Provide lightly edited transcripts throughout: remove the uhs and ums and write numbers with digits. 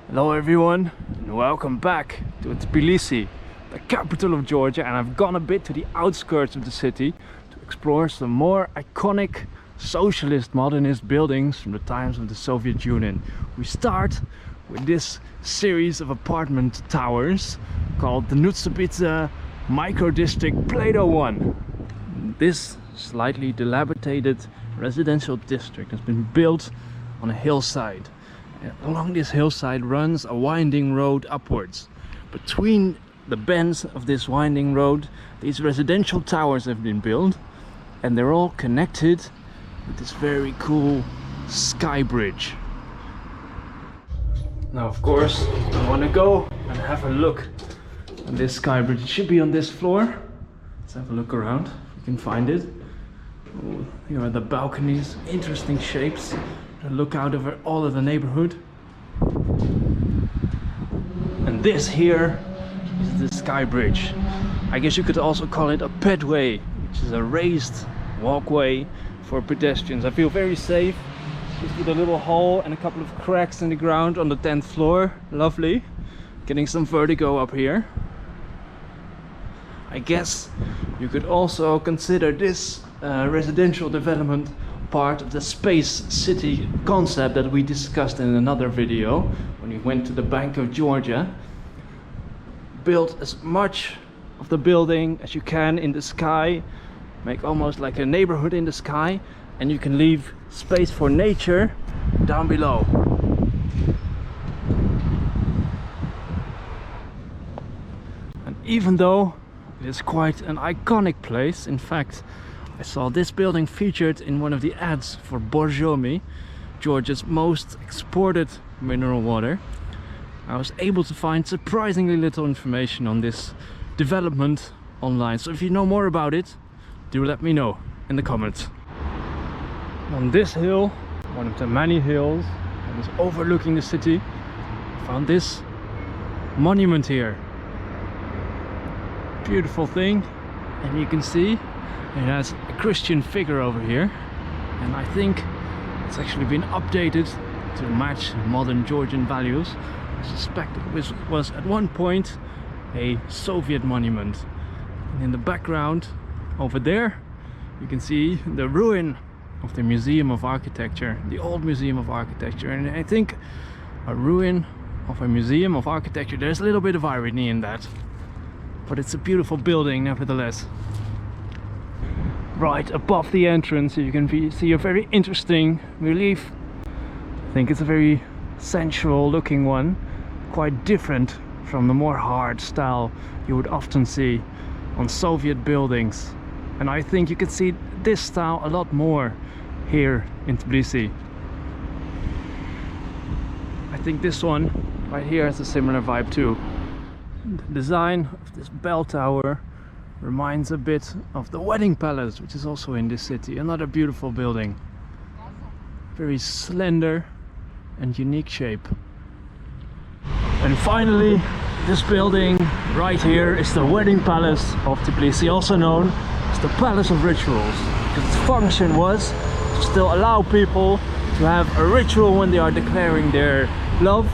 Hello everyone and welcome back to Tbilisi, the capital of Georgia, and I've gone a bit to the outskirts of the city to explore some more iconic socialist modernist buildings from the times of the Soviet Union. We start with this series of apartment towers called the Nutsubidze Micro district Plato 1. This slightly dilapidated residential district has been built on a hillside. Along this hillside runs a winding road upwards. Between the bends of this winding road, these residential towers have been built, and they're all connected with this very cool sky bridge. Now, of course, I want to go and have a look at this sky bridge. It should be on this floor. Let's have a look around if we can find it. Ooh, here are the balconies, interesting shapes. Look out over all of the neighborhood. And this here is the sky bridge. I guess you could also call it a pedway, which is a raised walkway for pedestrians. I feel very safe, just with a little hole and a couple of cracks in the ground on the 10th floor. Lovely. Getting some vertigo up here. I guess you could also consider this residential development part of the space city concept that we discussed in another video when we went to the Bank of Georgia. Build as much of the building as you can in the sky, make almost like a neighborhood in the sky, and you can leave space for nature down below. And even though it is quite an iconic place, in fact, I saw this building featured in one of the ads for Borjomi, Georgia's most exported mineral water. I was able to find surprisingly little information on this development online, so if you know more about it, do let me know in the comments. On this hill, one of the many hills that is overlooking the city, I found this monument here. Beautiful thing, and you can see it has a Christian figure over here, and I think it's actually been updated to match modern Georgian values. I suspect it was at one point a Soviet monument. And in the background over there you can see the ruin of the Museum of Architecture, the old Museum of Architecture. And I think a ruin of a Museum of Architecture, there's a little bit of irony in that, but it's a beautiful building nevertheless. Right above the entrance you can see a very interesting relief. I think it's a very sensual looking one, quite different from the more hard style you would often see on Soviet buildings. And I think you can see this style a lot more here in Tbilisi. I think this one right here has a similar vibe too. The design of this bell tower reminds a bit of the Wedding Palace, which is also in this city. Another beautiful building. Very slender and unique shape. And finally, this building right here is the Wedding Palace of Tbilisi, also known as the Palace of Rituals, because its function was to still allow people to have a ritual when they are declaring their love,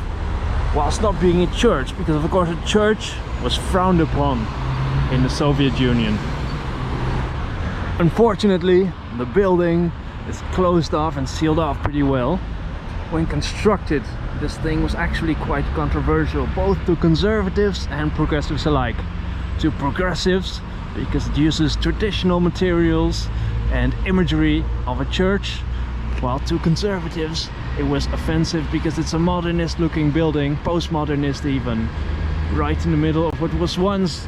whilst not being a church, because of course a church was frowned upon in the Soviet Union. Unfortunately, the building is closed off and sealed off pretty well. When constructed, this thing was actually quite controversial, both to conservatives and progressives alike. To progressives, because it uses traditional materials and imagery of a church, while to conservatives it was offensive because it's a modernist looking building, postmodernist even, right in the middle of what was once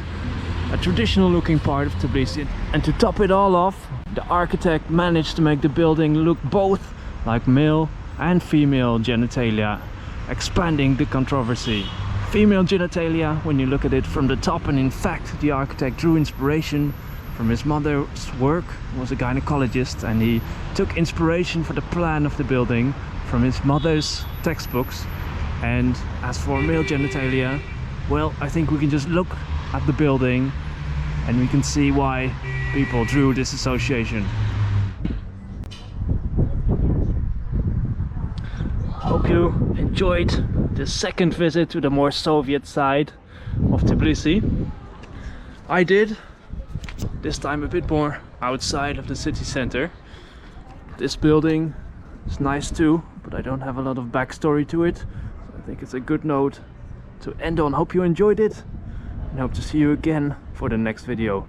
a traditional looking part of Tbilisi. And to top it all off, the architect managed to make the building look both like male and female genitalia, expanding the controversy. Female genitalia when you look at it from the top, and in fact the architect drew inspiration from his mother's work. He was a gynecologist, and he took inspiration for the plan of the building from his mother's textbooks. And as for male genitalia, well, I think we can just look at the building and we can see why people drew this association. Hope you enjoyed this second visit to the more Soviet side of Tbilisi. I did, this time a bit more outside of the city center. This building is nice too, but I don't have a lot of backstory to it. So I think it's a good note to end on. Hope you enjoyed it and hope to see you again for the next video.